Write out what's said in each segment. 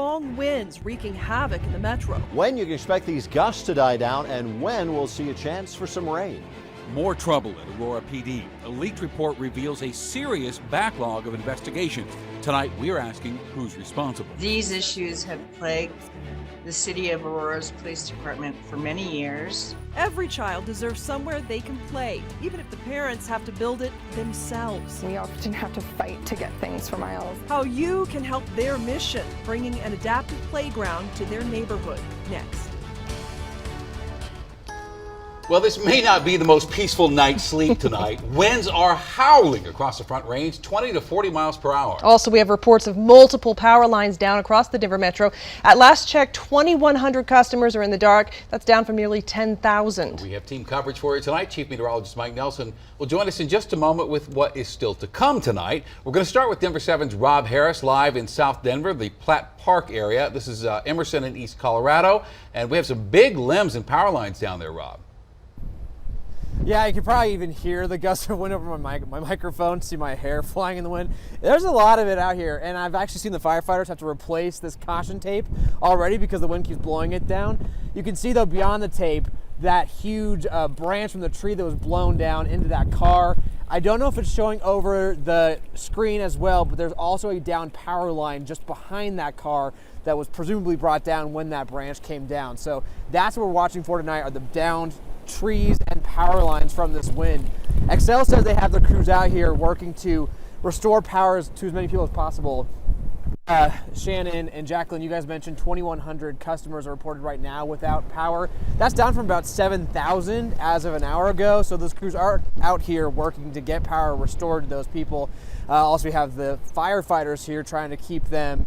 strong winds wreaking havoc in the metro. When you can expect these gusts to die down and when we'll see a chance for some rain. More trouble at Aurora PD. A leaked report reveals a serious backlog of investigations. Tonight, we're asking who's responsible. These issues have plagued the city of Aurora's police department for many years. Every child deserves somewhere they can play, even if the parents have to build it themselves. We often have to fight to get things for miles. How you can help their mission, bringing an adaptive playground to their neighborhood. Next. Well, this may not be the most peaceful night's sleep tonight. Winds are howling across the Front Range, 20 to 40 miles per hour. Also, we have reports of multiple power lines down across the Denver metro. At last check, 2,100 customers are in the dark. That's down from nearly 10,000. We have team coverage for you tonight. Chief Meteorologist Mike Nelson will join us in just a moment with what is still to come tonight. We're going to start with Denver 7's Rob Harris live in South Denver, the Platt Park area. This is Emerson in East Colorado, and we have some big limbs and power lines down there, Rob. Yeah, you can probably even hear the gust of wind over my microphone, see my hair flying in the wind. There's a lot of it out here, and I've actually seen the firefighters have to replace this caution tape already because the wind keeps blowing it down. You can see, though, beyond the tape, that huge branch from the tree that was blown down into that car. I don't know if it's showing over the screen as well, but there's also a down power line just behind that car that was presumably brought down when that branch came down. So that's what we're watching for tonight, are the downed trees and power lines from this wind. Xcel says they have the crews out here working to restore power to as many people as possible. Shannon and Jacqueline, you guys mentioned 2,100 customers are reported right now without power. That's down from about 7,000 as of an hour ago. So those crews are out here working to get power restored to those people. Also, we have the firefighters here trying to keep them,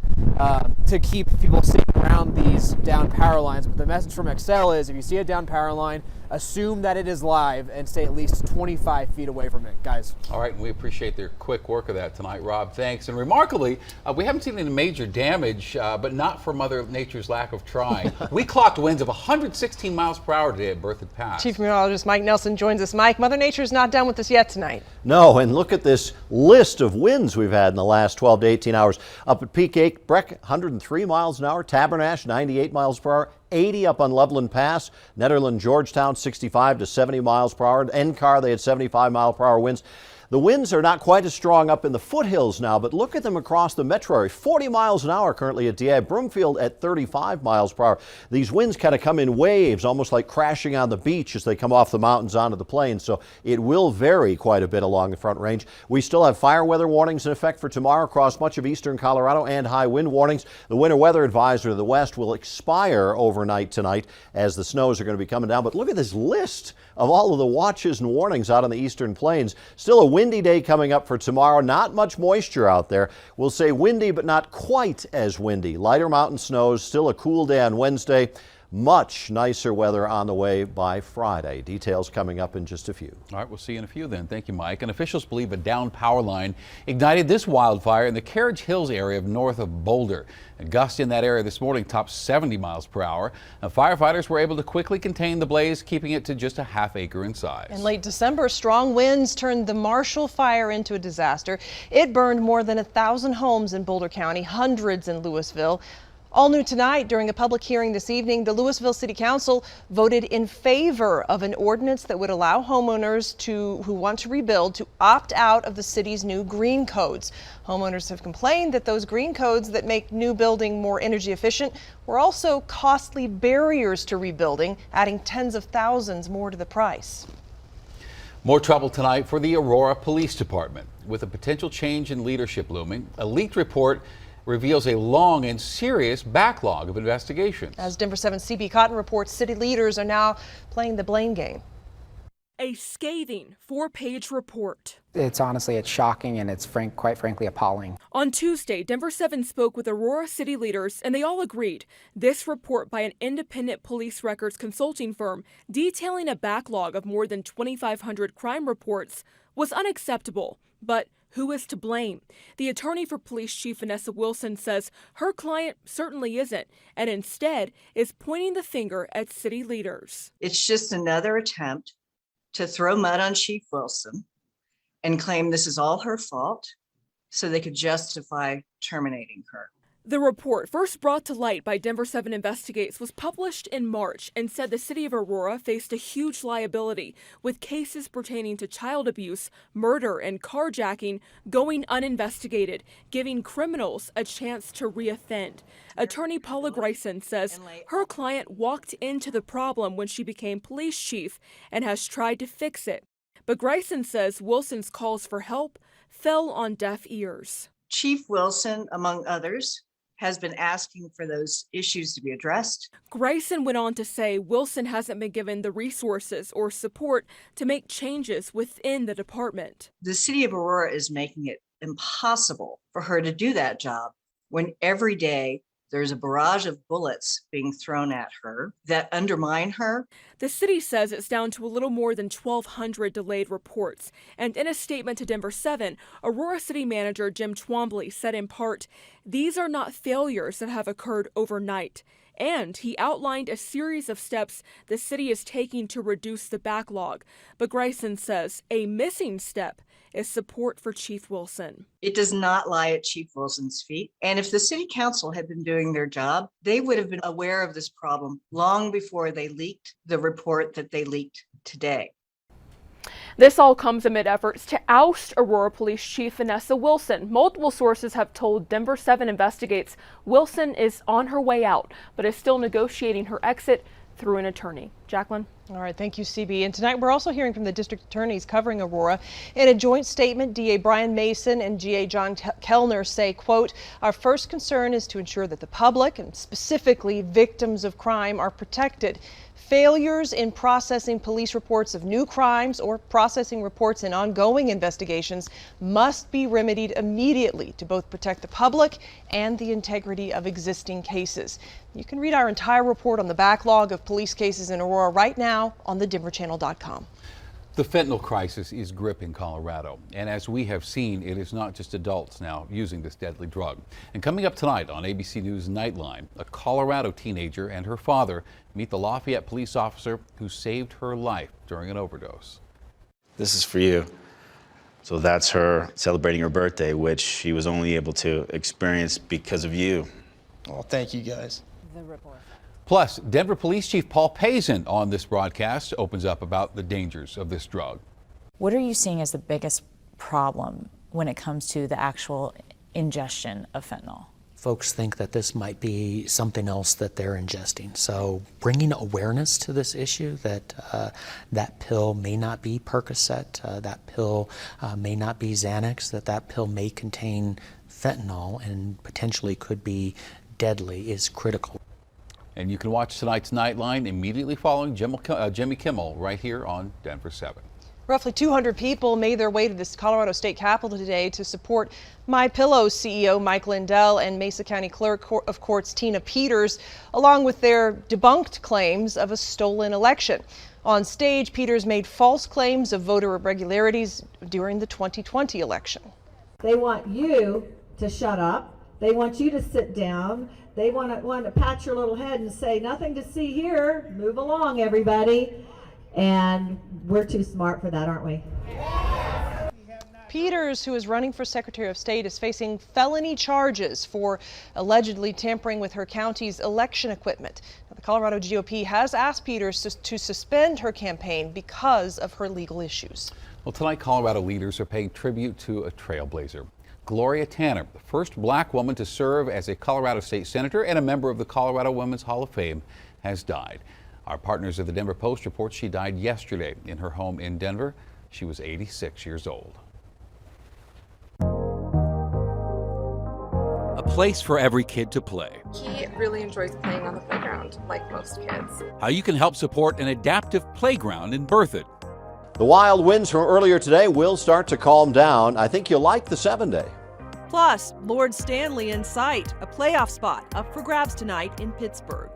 to keep people safe around these down power lines. But the message from Xcel is, if you see a down power line, assume that it is live and stay at least 25 feet away from it, guys. All right, and we appreciate their quick work of that tonight, Rob. Thanks. And remarkably, we haven't seen any major damage, but not for Mother Nature's lack of trying. We clocked winds of 116 miles per hour today at Berthoud Pass. Chief Meteorologist Mike Nelson joins us. Mike, Mother Nature's not done with us yet tonight. No, and look at this list of winds we've had in the last 12 to 18 hours. Up at Peak Breck, 103 miles an hour. Tabernash, 98 miles per hour. 80 up on Loveland Pass. Netherland, Georgetown, 65 to 70 miles per hour. Encar, they had 75 mile per hour winds. The winds are not quite as strong up in the foothills now, but look at them across the metro area. 40 miles an hour currently at DI. Broomfield at 35 miles per hour. These winds kind of come in waves, almost like crashing on the beach as they come off the mountains onto the plains. So it will vary quite a bit along the Front Range. We still have fire weather warnings in effect for tomorrow across much of eastern Colorado and high wind warnings. The winter weather advisory to the west will expire overnight tonight as the snows are going to be coming down. But look at this list of all of the watches and warnings out on the eastern plains. Still a windy day coming up for tomorrow. Not much moisture out there. We'll say windy, but not quite as windy. Lighter mountain snows, still a cool day on Wednesday. Much nicer weather on the way by Friday. Details coming up in just a few. All right, we'll see you in a few then. Thank you, Mike. And officials believe a down power line ignited this wildfire in the Carriage Hills area north of Boulder. A gust in that area this morning topped 70 miles per hour. Now, firefighters were able to quickly contain the blaze, keeping it to just a half acre in size. In late December, strong winds turned the Marshall Fire into a disaster. It burned more than 1,000 homes in Boulder County, hundreds in Louisville. All new tonight, during a public hearing this evening, the Louisville City Council voted in favor of an ordinance that would allow homeowners who want to rebuild to opt out of the city's new green codes. Homeowners have complained that those green codes that make new building more energy efficient were also costly barriers to rebuilding, adding tens of thousands more to the price. More trouble tonight for the Aurora Police Department. With a potential change in leadership looming, a leaked report reveals a long and serious backlog of investigations. As Denver 7 CB Cotton reports, city leaders are now playing the blame game. A scathing 4-page report. It's shocking and it's quite frankly appalling. On Tuesday, Denver 7 spoke with Aurora city leaders and they all agreed this report by an independent police records consulting firm detailing a backlog of more than 2,500 crime reports was unacceptable. But who is to blame? The attorney for Police Chief Vanessa Wilson says her client certainly isn't, and instead is pointing the finger at city leaders. It's just another attempt to throw mud on Chief Wilson and claim this is all her fault so they could justify terminating her. The report, first brought to light by Denver 7 Investigates, was published in March and said the city of Aurora faced a huge liability, with cases pertaining to child abuse, murder, and carjacking going uninvestigated, giving criminals a chance to reoffend. Attorney Paula Greisen says her client walked into the problem when she became police chief and has tried to fix it. But Greisen says Wilson's calls for help fell on deaf ears. Chief Wilson, among others, has been asking for those issues to be addressed. Greisen went on to say Wilson hasn't been given the resources or support to make changes within the department. The city of Aurora is making it impossible for her to do that job when every day there's a barrage of bullets being thrown at her that undermine her. The city says it's down to a little more than 1,200 delayed reports. And in a statement to Denver 7, Aurora City Manager Jim Twombly said in part, "These are not failures that have occurred overnight." And he outlined a series of steps the city is taking to reduce the backlog. But Greisen says a missing step is support for Chief Wilson. It does not lie at Chief Wilson's feet. And if the city council had been doing their job, they would have been aware of this problem long before they leaked the report that they leaked today. This all comes amid efforts to oust Aurora Police Chief Vanessa Wilson. Multiple sources have told Denver 7 Investigates Wilson is on her way out, but is still negotiating her exit through an attorney. Jacqueline? All right, thank you, CB. And tonight we're also hearing from the district attorneys covering Aurora. In a joint statement, DA Brian Mason and GA John Kellner say, quote, "Our first concern is to ensure that the public, and specifically victims of crime, are protected. Failures in processing police reports of new crimes or processing reports in ongoing investigations must be remedied immediately to both protect the public and the integrity of existing cases." You can read our entire report on the backlog of police cases in Aurora right now on thedenverchannel.com. The fentanyl crisis is gripping Colorado, and as we have seen, it is not just adults now using this deadly drug. And coming up tonight on ABC News Nightline, a Colorado teenager and her father meet the Lafayette police officer who saved her life during an overdose. This is for you. So that's her celebrating her birthday, which she was only able to experience because of you. Well, thank you guys. Plus, Denver Police Chief Paul Pazin on this broadcast opens up about the dangers of this drug. What are you seeing as the biggest problem when it comes to the actual ingestion of fentanyl? Folks think that this might be something else that they're ingesting. So bringing awareness to this issue that that pill may not be Percocet, that pill may not be Xanax, that pill may contain fentanyl and potentially could be deadly is critical. And you can watch tonight's Nightline immediately following Jimmy Kimmel right here on Denver 7. Roughly 200 people made their way to this Colorado State Capitol today to support MyPillow's CEO Mike Lindell and Mesa County Clerk of Courts Tina Peters, along with their debunked claims of a stolen election. On stage, Peters made false claims of voter irregularities during the 2020 election. They want you to shut up. They want you to sit down. They want to pat your little head and say, "Nothing to see here. Move along, everybody." And we're too smart for that, aren't we? Peters, who is running for Secretary of State, is facing felony charges for allegedly tampering with her county's election equipment. Now, the Colorado GOP has asked Peters to suspend her campaign because of her legal issues. Well, tonight, Colorado leaders are paying tribute to a trailblazer. Gloria Tanner, the first black woman to serve as a Colorado State Senator and a member of the Colorado Women's Hall of Fame, has died. Our partners at the Denver Post report she died yesterday in her home in Denver. She was 86 years old. A place for every kid to play. He really enjoys playing on the playground, like most kids. How you can help support an adaptive playground in Berthoud. The wild winds from earlier today will start to calm down. I think you'll like the 7-day. Plus, Lord Stanley in sight, a playoff spot up for grabs tonight in Pittsburgh.